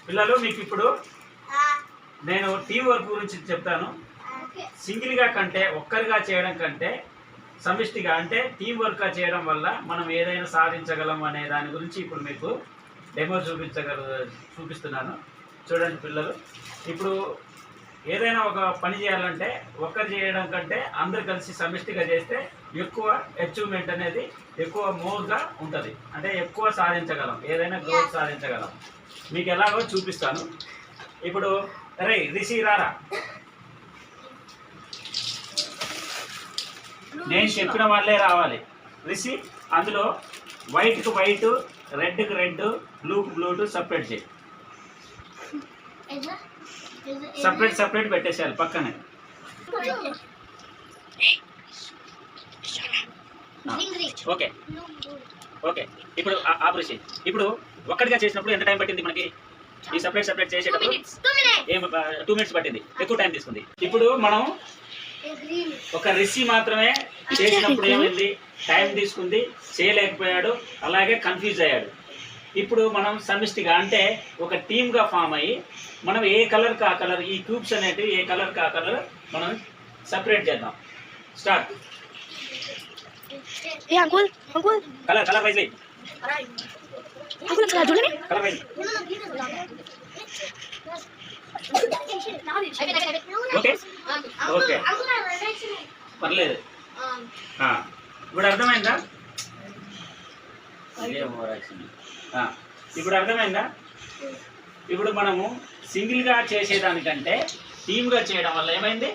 పిల్లలు మీకు ఇప్పుడు నేను టీం వర్క్ గురించి చెప్తాను. సింగిల్గా కంటే ఒక్కరిగా చేయడం కంటే సమిష్టిగా అంటే టీం వర్క్గా చేయడం వల్ల మనం ఏదైనా సాధించగలం అనే దాని గురించి ఇప్పుడు మీకు డెమో చూపిస్తున్నాను. చూడండి పిల్లలు, ఇప్పుడు ఏదైనా ఒక పని చేయాలంటే ఒక్కరు చేయడం కంటే అందరు కలిసి సమిష్టిగా చేస్తే ఎక్కువ అచీవ్మెంట్ అనేది ఎక్కువ మోర్గా ఉంటుంది, అంటే ఎక్కువ సాధించగలం, ఏదైనా గ్రోత్ సాధించగలం. మీకు ఎలాగో చూపిస్తాను. ఇప్పుడు అరే రిషి రారా, నేను చెప్పిన వాళ్ళే రావాలి. రిషి అందులో వైట్కి వైట్, రెడ్కి రెడ్, బ్లూకి బ్లూ సపరేట్ చేయి. సపరేట్ పెట్టేసేయాలి పక్కనే. ఓకే ఓకే ఇప్పుడు ఆపరేసి ఇప్పుడు ఒక్కడిగా చేసినప్పుడు ఎంత టైం పట్టింది మనకి? ఈ సపరేట్ చేసేటప్పుడు 2 minutes పట్టింది, ఎక్కువ టైం తీసుకుంది. ఇప్పుడు మనం ఒక రిషి మాత్రమే చేసినప్పుడు ఏమైంది, టైం తీసుకుంది, చేయలేకపోయాడు, అలాగే కన్ఫ్యూజ్ అయ్యాడు. ఇప్పుడు మనం సమిష్టిగా అంటే ఒక టీమ్గా ఫామ్ అయ్యి మనం ఏ కలర్కి ఆ కలర్, ఈ క్యూబ్స్ అనేటివి ఏ కలర్కి ఆ కలర్ మనం సపరేట్ చేద్దాం. Start. Colour wise colour wise. Okay okay పర్లేదు. ఇప్పుడు అర్థమైందా? ఇప్పుడు అర్థమైందా? ఇప్పుడు మనము సింగిల్గా చేసేదానికంటే టీమ్గా చేయడం వల్ల ఏమైంది?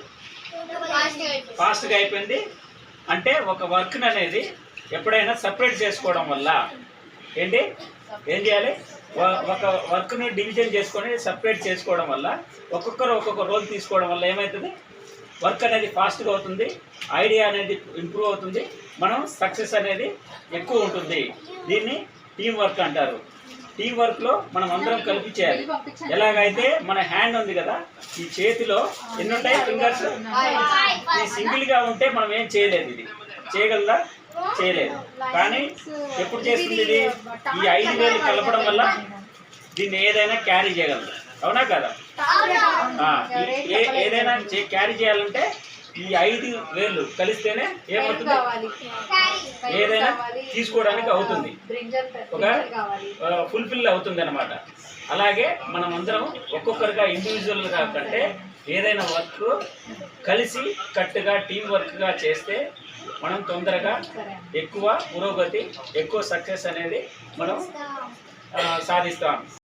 ఫాస్ట్గా అయిపోయింది. అంటే ఒక వర్క్ని అనేది ఎప్పుడైనా సపరేట్ చేసుకోవడం వల్ల ఏం చేయాలి? ఒక వర్క్ని డివిజన్ చేసుకొని సపరేట్ చేసుకోవడం వల్ల ఒక్కొక్క రోల్ తీసుకోవడం వల్ల ఏమవుతుంది? వర్క్ అనేది ఫాస్ట్గా అవుతుంది, ఐడియా అనేది ఇంప్రూవ్ అవుతుంది, మనం సక్సెస్ అనేది ఎక్కువ ఉంటుంది. దీన్ని టీం వర్క్ అంటారు. టీం వర్క్లో మనం అందరం కలిపి చేయాలి. ఎలాగైతే మన హ్యాండ్ ఉంది కదా, ఈ చేతిలో ఎన్ని ఉంటాయి ఫింగర్స్? ఇది సింగిల్గా ఉంటే మనం ఏం చేయలేదు. ఇది చేయగలదా? చేయలేదు. కానీ ఎప్పుడు చేస్తుంది ఇది? ఈ 5 వేలు కలపడం వల్ల దీన్ని ఏదైనా క్యారీ చేయగలదు. అవునా కదా? ఏదైనా క్యారీ చేయాలంటే ఈ 5 వేలు కలిస్తేనే ఏమవుతుంది? ఏదైనా తీసుకోవడానికి అవుతుంది, ఒక ఫుల్ఫిల్ అవుతుంది అన్నమాట. అలాగే మనం అందరం ఒక్కొక్కరిగా ఇండివిజువల్గా కంటే ఏదైనా వర్క్ కలిసి కట్టుగా టీం వర్క్గా చేస్తే మనం తొందరగా ఎక్కువ పురోగతి, ఎక్కువ సక్సెస్ అనేది మనం సాధిస్తాం.